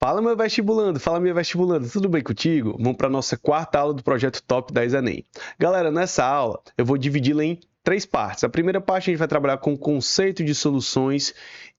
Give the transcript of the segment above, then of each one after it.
Fala, meu vestibulando, tudo bem contigo? Vamos para a nossa quarta aula do projeto Top 10 Enem. Galera, nessa aula eu vou dividi-la em três partes. A primeira parte a gente vai trabalhar com o conceito de soluções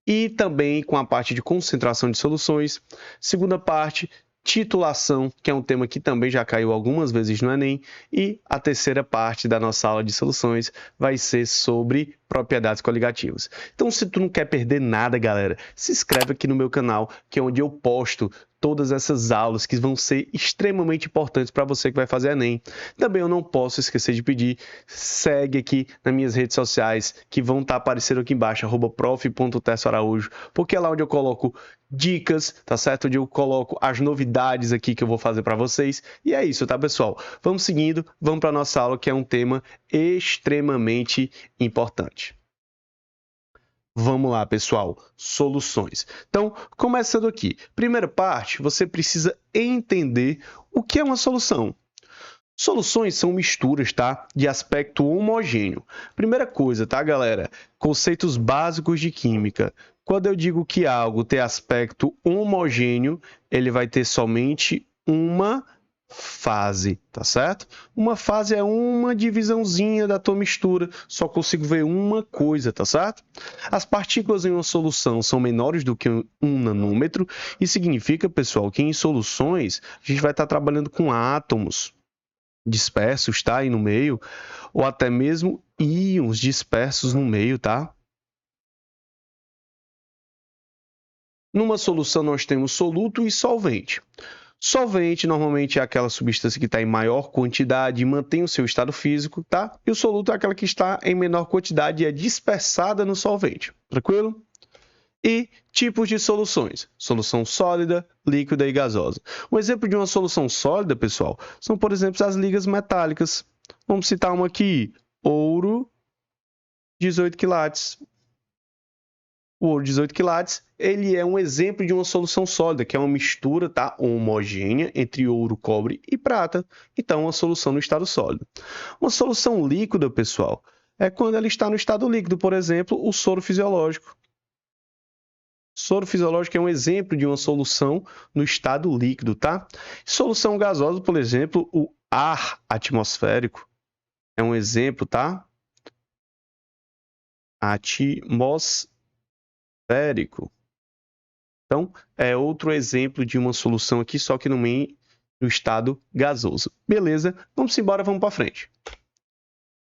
e também com a parte de concentração de soluções. Segunda parte, titulação, que é um tema que também já caiu algumas vezes no Enem. E a terceira parte da nossa aula de soluções vai ser sobre propriedades coligativas. Então, se tu não quer perder nada, galera, se inscreve aqui no meu canal, que é onde eu posto todas essas aulas que vão ser extremamente importantes para você que vai fazer Enem. Também eu não posso esquecer de pedir, segue aqui nas minhas redes sociais, que vão estar aparecendo aqui embaixo, @prof.tessoaraújo, porque é lá onde eu coloco dicas, tá certo? Onde eu coloco as novidades aqui que eu vou fazer para vocês. E é isso, tá, pessoal? Vamos seguindo, vamos para a nossa aula, que é um tema extremamente importante. Vamos lá, pessoal, soluções. Então, começando aqui. Primeira parte, você precisa entender o que é uma solução. Soluções são misturas, tá? De aspecto homogêneo. Primeira coisa, tá, galera? Conceitos básicos de química. Quando eu digo que algo tem aspecto homogêneo, ele vai ter somente uma fase, tá certo? Uma fase é uma divisãozinha da tua mistura, só consigo ver uma coisa, tá certo? As partículas em uma solução são menores do que 1 nanômetro, e significa, pessoal, que em soluções a gente vai estar trabalhando com átomos dispersos, tá? Aí no meio, ou até mesmo íons dispersos no meio, tá? Numa solução nós temos soluto e solvente. Solvente normalmente é aquela substância que está em maior quantidade e mantém o seu estado físico, tá? E o soluto é aquela que está em menor quantidade e é dispersada no solvente. Tranquilo? E tipos de soluções: solução sólida, líquida e gasosa. Um exemplo de uma solução sólida, pessoal, são, por exemplo, as ligas metálicas. Vamos citar uma aqui: ouro, 18 quilates. O ouro 18 quilates, ele é um exemplo de uma solução sólida, que é uma mistura, tá, homogênea entre ouro, cobre e prata. Então, uma solução no estado sólido. Uma solução líquida, pessoal, é quando ela está no estado líquido, por exemplo, o soro fisiológico. Soro fisiológico é um exemplo de uma solução no estado líquido, tá? Solução gasosa, por exemplo, o ar atmosférico é um exemplo, tá? Atmosférico. Então, é outro exemplo de uma solução aqui, só que no estado gasoso. Beleza? Vamos embora, vamos para frente.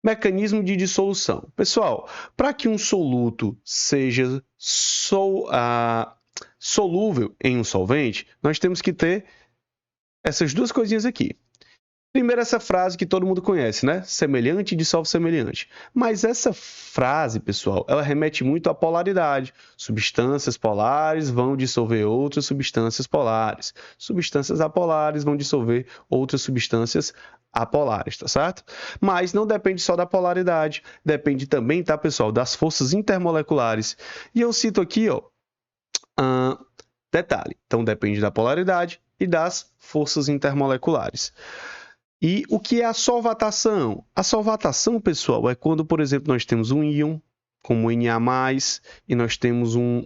Mecanismo de dissolução. Pessoal, para que um soluto seja solúvel em um solvente, nós temos que ter essas duas coisinhas aqui. Primeiro, essa frase que todo mundo conhece, né? Semelhante dissolve semelhante. Mas essa frase, pessoal, ela remete muito à polaridade. Substâncias polares vão dissolver outras substâncias polares. Substâncias apolares vão dissolver outras substâncias apolares, tá certo? Mas não depende só da polaridade, depende também, tá, pessoal, das forças intermoleculares. E eu cito aqui, ó, detalhe. Então, depende da polaridade e das forças intermoleculares. E o que é a solvatação? A solvatação, pessoal, é quando, por exemplo, nós temos um íon, como Na+, e nós temos um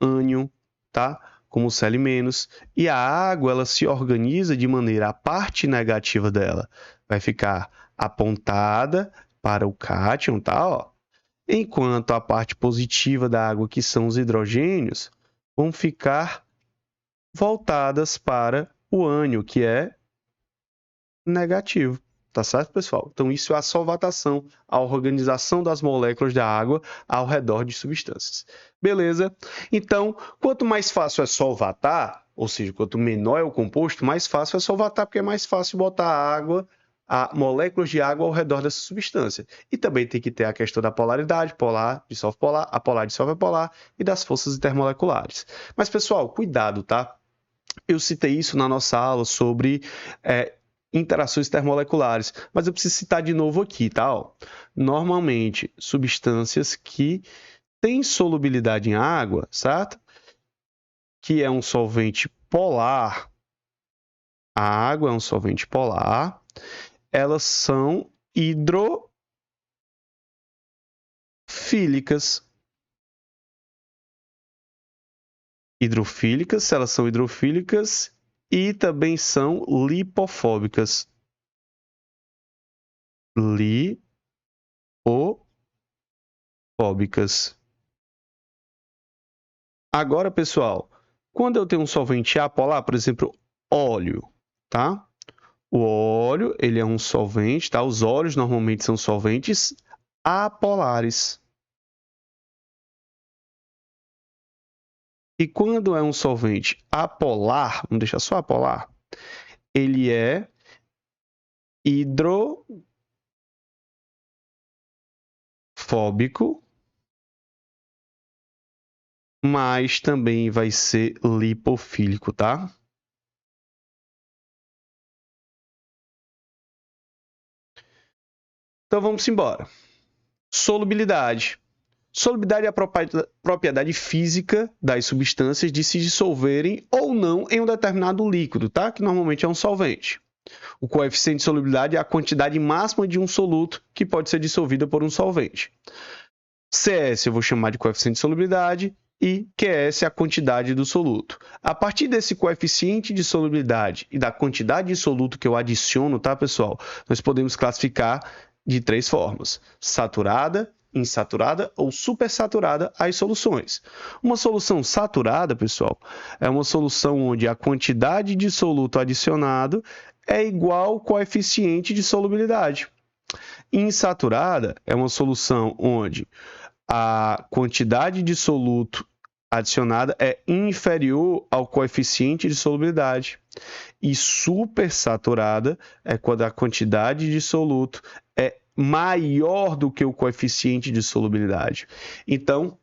ânion, tá? Como Cl-, e a água ela se organiza de maneira, a parte negativa dela vai ficar apontada para o cátion, tá? Ó. Enquanto a parte positiva da água, que são os hidrogênios, vão ficar voltadas para o ânion, que é negativo, tá certo, pessoal? Então, isso é a solvatação, a organização das moléculas da água ao redor de substâncias. Beleza? Então, quanto mais fácil é solvatar, ou seja, quanto menor é o composto, mais fácil é solvatar, porque é mais fácil botar água, moléculas de água ao redor dessa substância. E também tem que ter a questão da polaridade, polar dissolve polar, apolar dissolve apolar, e das forças intermoleculares. Mas, pessoal, cuidado, tá? Eu citei isso na nossa aula sobre interações termoleculares, mas eu preciso citar de novo aqui, tá? Ó, normalmente, substâncias que têm solubilidade em água, certo? Que é um solvente polar, a água é um solvente polar, elas são hidrofílicas. hidrofílicas, se elas são hidrofílicas, e também são lipofóbicas. Lipofóbicas. Agora, pessoal, quando eu tenho um solvente apolar, por exemplo, óleo, tá? O óleo, ele é um solvente, tá? Os óleos normalmente são solventes apolares. E quando é um solvente apolar, vamos deixar só apolar, ele é hidrofóbico, mas também vai ser lipofílico, tá? Então vamos embora. Solubilidade. Solubilidade é a propriedade física das substâncias de se dissolverem ou não em um determinado líquido, tá? Que normalmente é um solvente. O coeficiente de solubilidade é a quantidade máxima de um soluto que pode ser dissolvida por um solvente. CS eu vou chamar de coeficiente de solubilidade e QS é a quantidade do soluto. A partir desse coeficiente de solubilidade e da quantidade de soluto que eu adiciono, tá, pessoal? Nós podemos classificar de 3 formas: saturada, insaturada ou supersaturada as soluções. Uma solução saturada, pessoal, é uma solução onde a quantidade de soluto adicionado é igual ao coeficiente de solubilidade. Insaturada é uma solução onde a quantidade de soluto adicionada é inferior ao coeficiente de solubilidade. E supersaturada é quando a quantidade de soluto é maior do que o coeficiente de solubilidade. Então,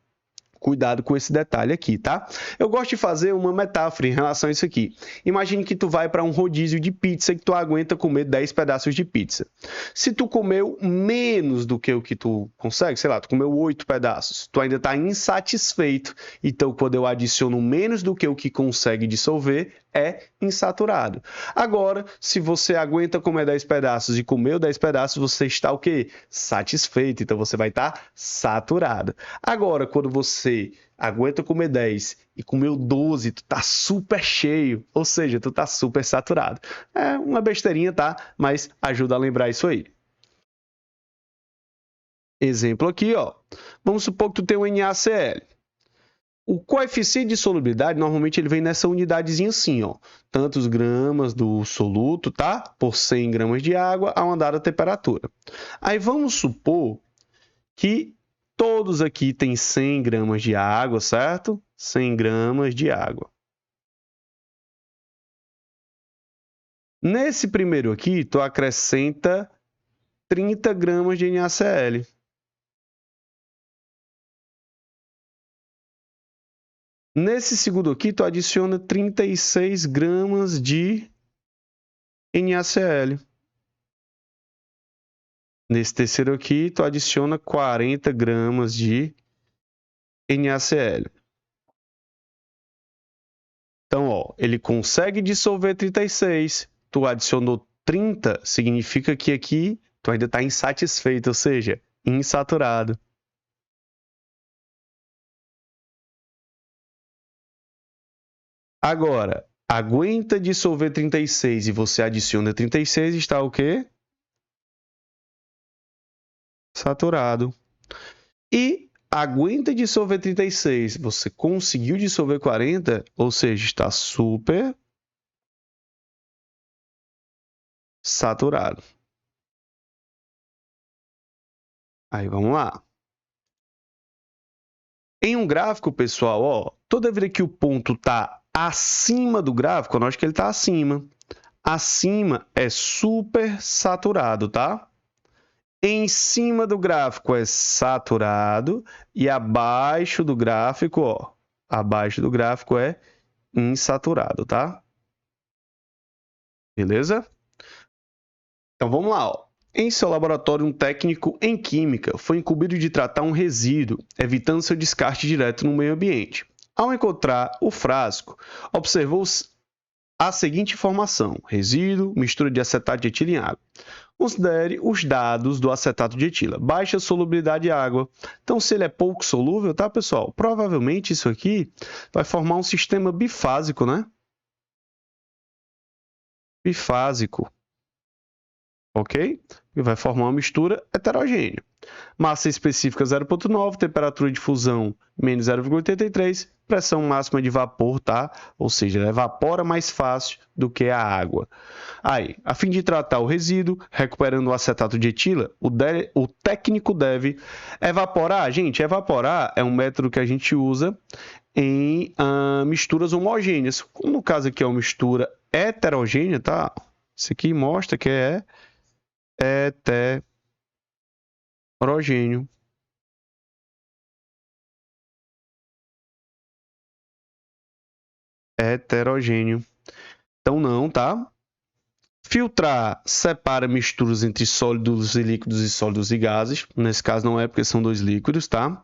cuidado com esse detalhe aqui, tá? Eu gosto de fazer uma metáfora em relação a isso aqui. Imagine que tu vai para um rodízio de pizza que tu aguenta comer 10 pedaços de pizza. Se tu comeu menos do que o que tu consegue, sei lá, tu comeu 8 pedaços, tu ainda está insatisfeito. Então, quando eu adiciono menos do que o que consegue dissolver, é insaturado. Agora, se você aguenta comer 10 pedaços e comeu 10 pedaços, você está o quê? Satisfeito. Então, você vai estar saturado. Agora, quando você aguenta comer 10 e comeu 12, tu tá super cheio, ou seja, tu tá super saturado. É uma besteirinha, tá? Mas ajuda a lembrar isso aí. Exemplo aqui, ó. Vamos supor que tu tem um NaCl. O coeficiente de solubilidade, normalmente ele vem nessa unidadezinha assim, ó. Tantos gramas do soluto, tá? Por 100 gramas de água a uma dada temperatura. Aí vamos supor que todos aqui têm 100 gramas de água, certo? 100 gramas de água. Nesse primeiro aqui, tu acrescenta 30 gramas de NaCl. Nesse segundo aqui, tu adiciona 36 gramas de NaCl. Nesse terceiro aqui, tu adiciona 40 gramas de NaCl. Então, ó, ele consegue dissolver 36. Tu adicionou 30, significa que aqui tu ainda está insatisfeito, ou seja, insaturado. Agora, aguenta dissolver 36 e você adiciona 36, está o quê? Saturado. E aguenta dissolver 36, você conseguiu dissolver 40, ou seja, está super saturado. Aí vamos lá. Em um gráfico, pessoal, ó, toda vez que o ponto está acima do gráfico, eu acho que ele está acima. Acima é super saturado, tá? Em cima do gráfico é saturado e abaixo do gráfico, ó, abaixo do gráfico é insaturado, tá? Beleza? Então vamos lá, ó. Em seu laboratório, um técnico em química foi incumbido de tratar um resíduo, evitando seu descarte direto no meio ambiente. Ao encontrar o frasco, observou a seguinte informação: resíduo, mistura de acetato de etila em água. Considere os dados do acetato de etila. Baixa solubilidade de água. Então, se ele é pouco solúvel, tá, pessoal? Provavelmente isso aqui vai formar um sistema bifásico, né? Bifásico. Ok? E vai formar uma mistura heterogênea. Massa específica 0,9, temperatura de fusão menos 0,83, pressão máxima de vapor, tá? Ou seja, ela evapora mais fácil do que a água. Aí, a fim de tratar o resíduo, recuperando o acetato de etila, o técnico deve evaporar. Gente, evaporar é um método que a gente usa em misturas homogêneas. No caso aqui é uma mistura heterogênea, tá? Isso aqui mostra que é heterogêneo. Heterogêneo. Então não, tá? Filtrar separa misturas entre sólidos e líquidos e sólidos e gases. Nesse caso não é porque são dois líquidos, tá?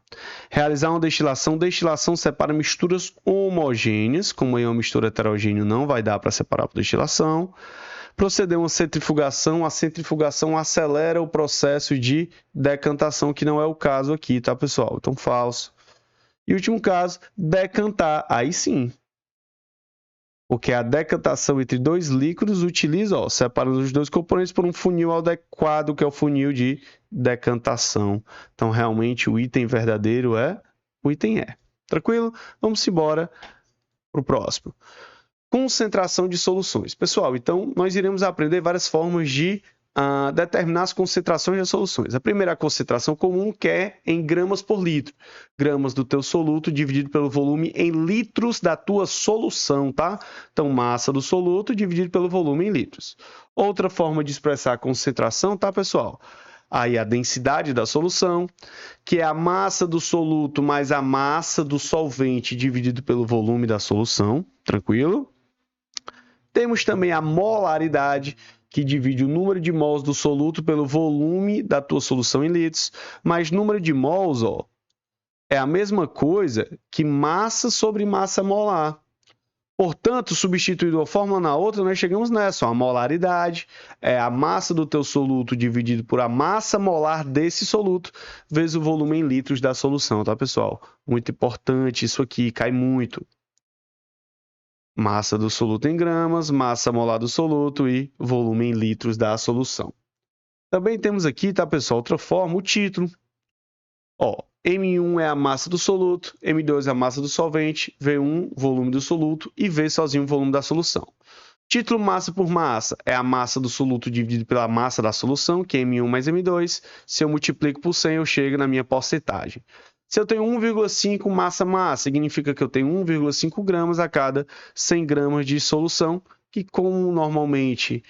Realizar uma destilação. Destilação separa misturas homogêneas. Como é uma mistura heterogênea, não vai dar para separar por destilação. Proceder uma centrifugação. A centrifugação acelera o processo de decantação, que não é o caso aqui, tá, pessoal? Então, falso. E último caso, decantar. Aí sim. Porque a decantação entre dois líquidos utiliza, separando os dois componentes por um funil adequado, que é o funil de decantação. Então, realmente, o item verdadeiro é o item E. Tranquilo? Vamos embora para o próximo. Concentração de soluções. Pessoal, então, nós iremos aprender várias formas de determinar as concentrações das soluções. A primeira concentração comum, que é em gramas por litro. Gramas do teu soluto dividido pelo volume em litros da tua solução, tá? Então, massa do soluto dividido pelo volume em litros. Outra forma de expressar a concentração, tá, pessoal? Aí a densidade da solução, que é a massa do soluto mais a massa do solvente dividido pelo volume da solução. Tranquilo? Temos também a molaridade, que divide o número de mols do soluto pelo volume da tua solução em litros, mas número de mols, é a mesma coisa que massa sobre massa molar. Portanto, substituindo uma fórmula na outra, nós chegamos nessa. A molaridade é a massa do teu soluto dividido por a massa molar desse soluto, vezes o volume em litros da solução, tá, pessoal? Muito importante isso aqui, cai muito. Massa do soluto em gramas, massa molar do soluto e volume em litros da solução. Também temos aqui, tá, pessoal, outra forma, o título. M1 é a massa do soluto, M2 é a massa do solvente, V1, volume do soluto e V sozinho o volume da solução. Título massa por massa é a massa do soluto dividido pela massa da solução, que é M1 mais M2. Se eu multiplico por 100, eu chego na minha porcentagem. Se eu tenho 1,5 massa-massa, significa que eu tenho 1,5 gramas a cada 100 gramas de solução, que como normalmente,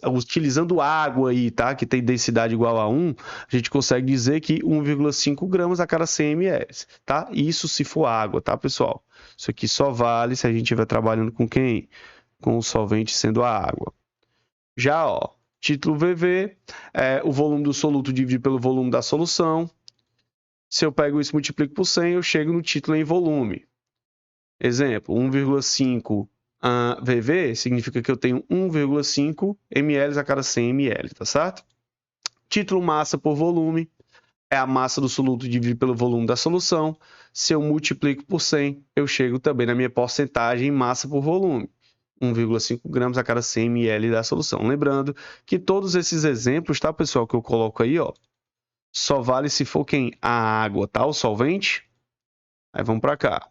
utilizando água aí, tá? Que tem densidade igual a 1, a gente consegue dizer que 1,5 gramas a cada 100 ml, tá? Isso se for água, tá, pessoal? Isso aqui só vale se a gente estiver trabalhando com quem? Com o solvente sendo a água. Já, título VV, o volume do soluto dividido pelo volume da solução. Se eu pego isso e multiplico por 100, eu chego no título em volume. Exemplo, 1,5 VV significa que eu tenho 1,5 ml a cada 100 ml, tá certo? Título massa por volume é a massa do soluto dividido pelo volume da solução. Se eu multiplico por 100, eu chego também na minha porcentagem em massa por volume. 1,5 gramas a cada 100 ml da solução. Lembrando que todos esses exemplos, tá, pessoal, que eu coloco aí, só vale se for quem? A água, tá? O solvente. Aí vamos para cá.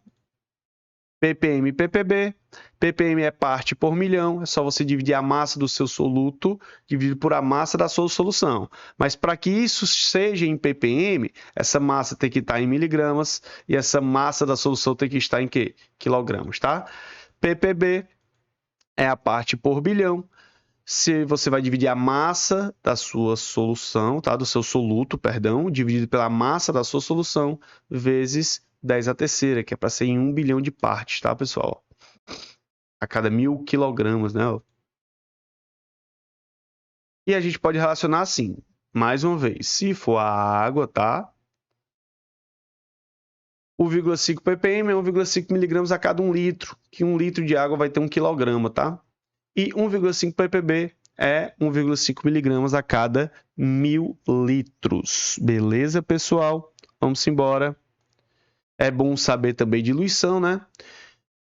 ppm e ppb. ppm é parte por milhão. É só você dividir a massa do seu soluto dividido por a massa da sua solução. Mas para que isso seja em ppm, essa massa tem que estar em miligramas e essa massa da solução tem que estar em quê? Quilogramas, tá? ppb é a parte por bilhão. Se você vai dividir a massa da sua solução, tá? Do seu soluto, perdão, dividido pela massa da sua solução, vezes 10 a terceira, que é para ser em 1 bilhão de partes, tá, pessoal? A cada 1.000 quilogramas, né? E a gente pode relacionar assim, mais uma vez, se for a água, tá? 1,5 ppm é 1,5 miligramas a cada 1 litro, que 1 litro de água vai ter 1 quilograma, tá? E 1,5 ppb é 1,5 miligramas a cada 1.000 litros. Beleza, pessoal? Vamos embora. É bom saber também diluição, né?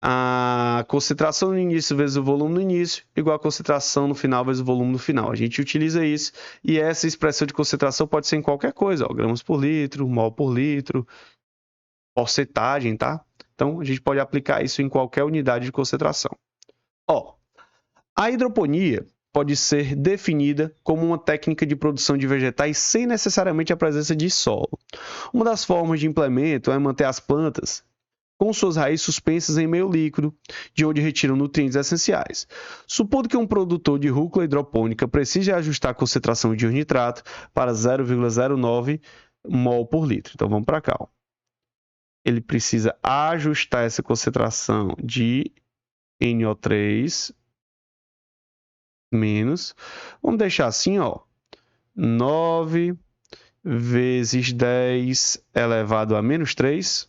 A concentração no início vezes o volume no início, igual a concentração no final vezes o volume no final. A gente utiliza isso e essa expressão de concentração pode ser em qualquer coisa, ó, gramas por litro, mol por litro, porcentagem, tá? Então, a gente pode aplicar isso em qualquer unidade de concentração. Ó, a hidroponia pode ser definida como uma técnica de produção de vegetais sem necessariamente a presença de solo. Uma das formas de implemento é manter as plantas com suas raízes suspensas em meio líquido, de onde retiram nutrientes essenciais. Supondo que um produtor de rúcula hidropônica precise ajustar a concentração de nitrato para 0,09 mol por litro. Então, vamos para cá. Ó. Ele precisa ajustar essa concentração de NO3 menos. Vamos deixar assim, ó. 9 vezes 10 elevado a menos 3.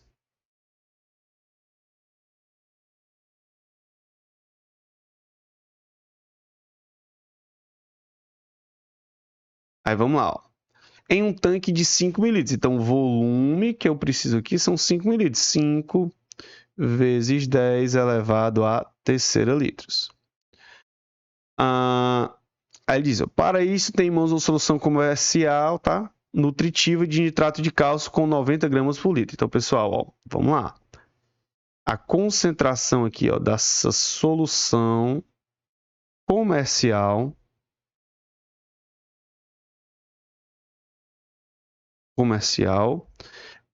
Aí vamos lá, ó. Em um tanque de 5 ml. Então, o volume que eu preciso aqui são 5 ml. 5 vezes 10 elevado a terceira litros. Aí ele diz, ó, para isso tem em mãos uma solução comercial, tá? Nutritiva de nitrato de cálcio com 90 gramas por litro. Então, pessoal, ó, vamos lá. A concentração aqui, ó, dessa solução comercial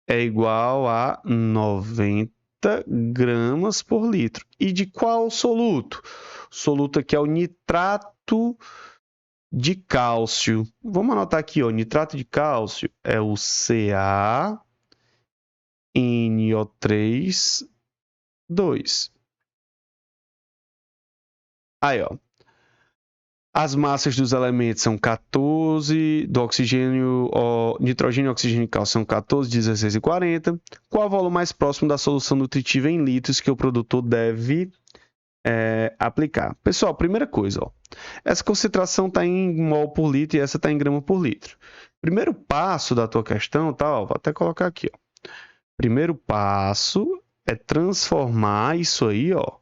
é igual a 90 gramas por litro. E de qual soluto? O soluto aqui é o nitrato de cálcio. Vamos anotar aqui, ó, nitrato de cálcio é o CaNO3, 2. Aí, ó. As massas dos elementos são 14, do oxigênio, nitrogênio, oxigênio e cálcio são 14, 16 e 40. Qual o valor mais próximo da solução nutritiva em litros que o produtor deve aplicar? Pessoal, primeira coisa, ó, essa concentração está em mol por litro e essa está em grama por litro. Primeiro passo da tua questão, tá, ó, vou até colocar aqui, ó. Primeiro passo é transformar isso aí, ó,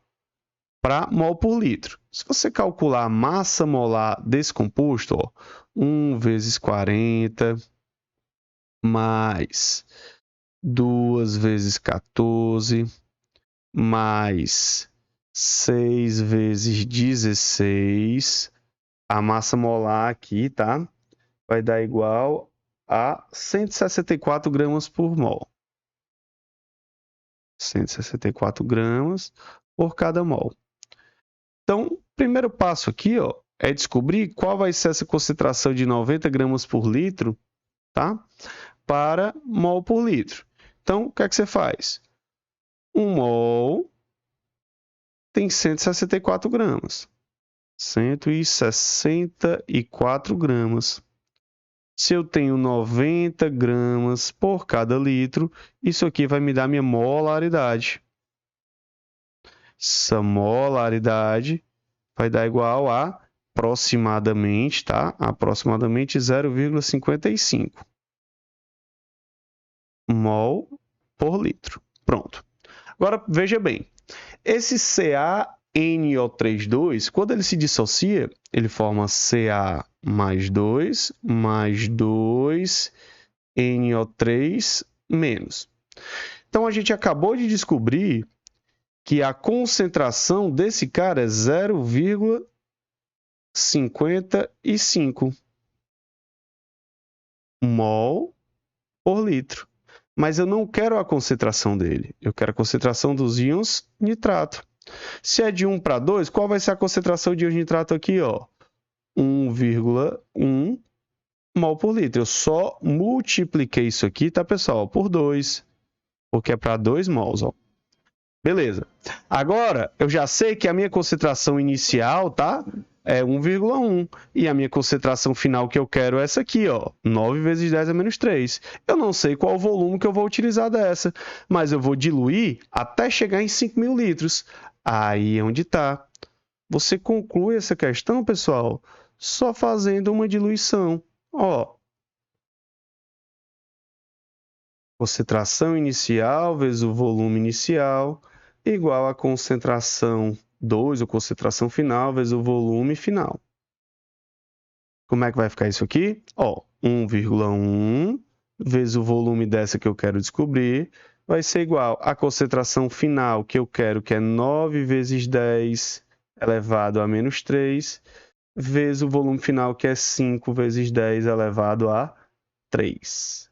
para mol por litro. Se você calcular a massa molar desse composto, ó, 1 vezes 40 mais 2 vezes 14 mais 6 vezes 16, a massa molar aqui, tá? Vai dar igual a 164 gramas por mol. 164 gramas por cada mol. Então, o primeiro passo aqui, ó, é descobrir qual vai ser essa concentração de 90 gramas por litro, tá? Para mol por litro. Então, o que é que você faz? 1 mol tem 164 gramas. 164 gramas. Se eu tenho 90 gramas por cada litro, isso aqui vai me dar minha molaridade. Essa molaridade vai dar igual a aproximadamente, tá? Aproximadamente 0,55 mol por litro. Pronto. Agora, veja bem. Esse CaNO3,2, quando ele se dissocia, ele forma Ca mais 2 NO3 menos. Então, a gente acabou de descobrir que a concentração desse cara é 0,55 mol por litro. Mas eu não quero a concentração dele, eu quero a concentração dos íons nitrato. Se é de 1 para 2, qual vai ser a concentração de íons nitrato aqui? 1,1 mol por litro. Eu só multipliquei isso aqui, tá, pessoal? Por 2, porque é para 2 mols, ó. Beleza. Agora, eu já sei que a minha concentração inicial, tá? é 1,1. E a minha concentração final que eu quero é essa aqui, ó, 9 vezes 10 a menos 3. Eu não sei qual o volume que eu vou utilizar dessa, mas eu vou diluir até chegar em 5.000 litros. Aí é onde está. Você conclui essa questão, pessoal, só fazendo uma diluição. Ó, concentração inicial vezes o volume inicial igual a concentração 2, ou concentração final, vezes o volume final. Como é que vai ficar isso aqui? Ó, 1,1 vezes o volume dessa que eu quero descobrir vai ser igual à concentração final que eu quero, que é 9 vezes 10 elevado a menos 3, vezes o volume final, que é 5 vezes 10 elevado a 3.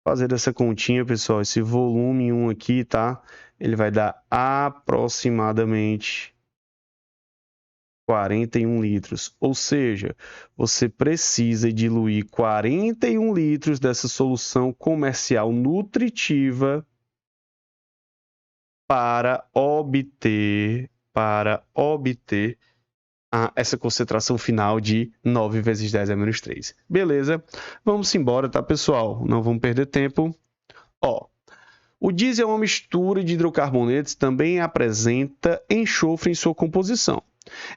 Fazer essa continha, pessoal, esse volume 1 aqui, tá? Ele vai dar aproximadamente 41 litros. Ou seja, você precisa diluir 41 litros dessa solução comercial nutritiva para obter essa concentração final de 9 vezes 10 a menos 3. Beleza? Vamos embora, tá, pessoal? Não vamos perder tempo. Ó, o diesel é uma mistura de hidrocarbonetos, também apresenta enxofre em sua composição.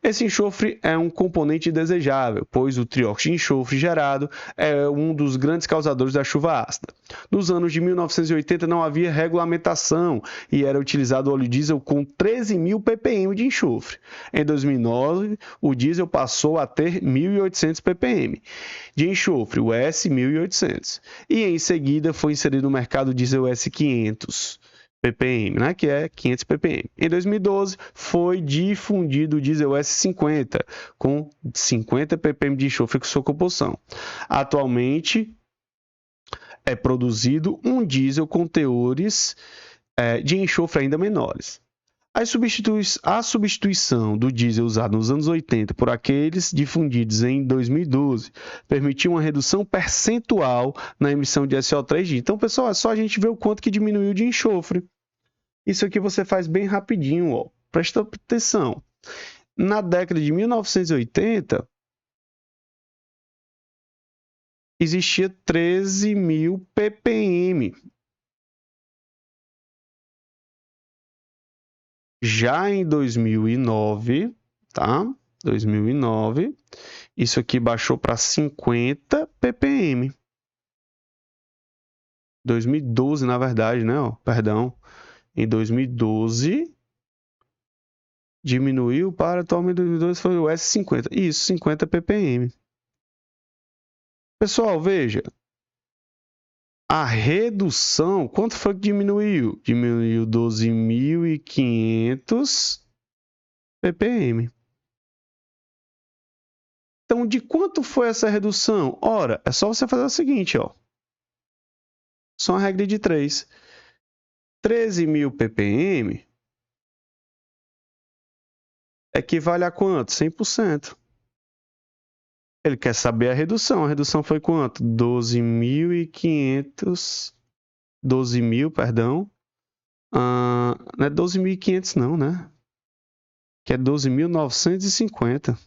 Esse enxofre é um componente desejável, pois o trióxido de enxofre gerado é um dos grandes causadores da chuva ácida. Nos anos de 1980 não havia regulamentação e era utilizado óleo diesel com 13.000 ppm de enxofre. Em 2009, o diesel passou a ter 1.800 ppm de enxofre, o S1800, e em seguida foi inserido no mercado o diesel S500 ppm, né, que é 500 ppm. Em 2012, foi difundido o diesel S50, com 50 ppm de enxofre com sua composição. Atualmente, é produzido um diesel com teores de enxofre ainda menores. A substituição do diesel usado nos anos 80 por aqueles difundidos em 2012 permitiu uma redução percentual na emissão de SO3. Então, pessoal, é só a gente ver o quanto que diminuiu de enxofre. Isso aqui você faz bem rapidinho, ó. Presta atenção. Na década de 1980, existia 13.000 ppm. Já em 2009, tá? 2009, isso aqui baixou para 50 ppm. 2012, na verdade, né? Ó, perdão. Em 2012, diminuiu para atualmente 2012 foi o S50. Isso, 50 ppm. Pessoal, veja. A redução, quanto foi que diminuiu? Diminuiu 12.500 ppm. Então, de quanto foi essa redução? Ora, é só você fazer o seguinte, ó. Só uma regra de 3. 13.000 ppm equivale a quanto? 100%. Ele quer saber a redução. A redução foi quanto? 12.500... 12.000, perdão. Não é 12.500 não, né? Que é 12.950.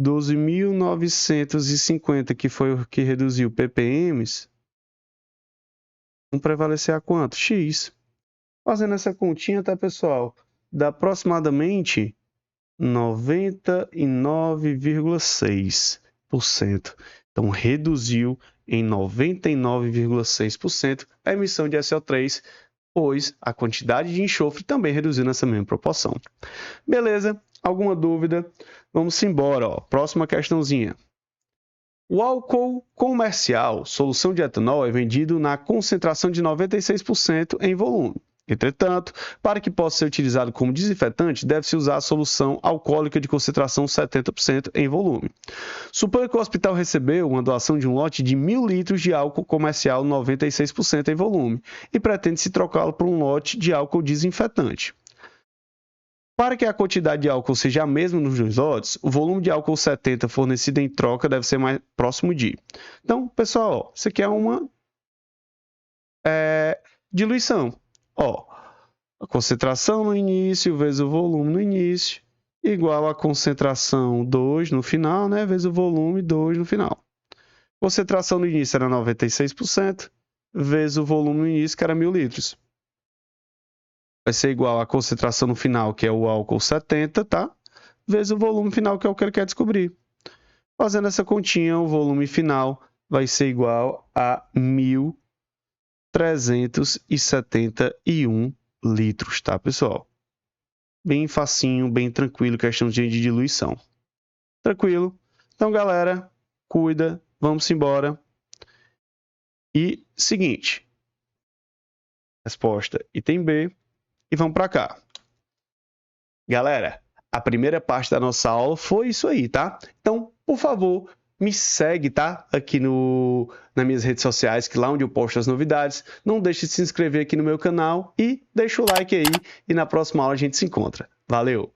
12.950, que foi o que reduziu ppms, vão prevalecer a quanto? X. Fazendo essa continha, tá, pessoal? Dá aproximadamente 99,6%. Então, reduziu em 99,6% a emissão de SO3, pois a quantidade de enxofre também reduziu nessa mesma proporção. Beleza? Alguma dúvida? Vamos embora, ó. Próxima questãozinha. O álcool comercial, solução de etanol, é vendido na concentração de 96% em volume. Entretanto, para que possa ser utilizado como desinfetante, deve-se usar a solução alcoólica de concentração 70% em volume. Suponha que o hospital recebeu uma doação de um lote de 1.000 litros de álcool comercial 96% em volume e pretende-se trocá-lo por um lote de álcool desinfetante. Para que a quantidade de álcool seja a mesma nos dois lotes, o volume de álcool 70 fornecido em troca deve ser mais próximo de. Então, pessoal, isso aqui é uma diluição. Ó, A concentração no início vezes o volume no início, igual a concentração 2 no final, né? Vezes o volume 2 no final. Concentração no início era 96%, vezes o volume no início, que era 1.000 litros. Vai ser igual a concentração no final, que é o álcool 70, tá? Vezes o volume final, que é o que ele quer descobrir. Fazendo essa continha, o volume final vai ser igual a 1.371 litros, tá, pessoal? Bem facinho, bem tranquilo, questão de diluição. Tranquilo? Então, galera, cuida, vamos embora. E seguinte, resposta item B, e vamos para cá. Galera, a primeira parte da nossa aula foi isso aí, tá? Então, por favor, me segue, tá? Aqui nas minhas redes sociais, que lá onde eu posto as novidades. Não deixe de se inscrever aqui no meu canal e deixa o like aí. E na próxima aula a gente se encontra. Valeu!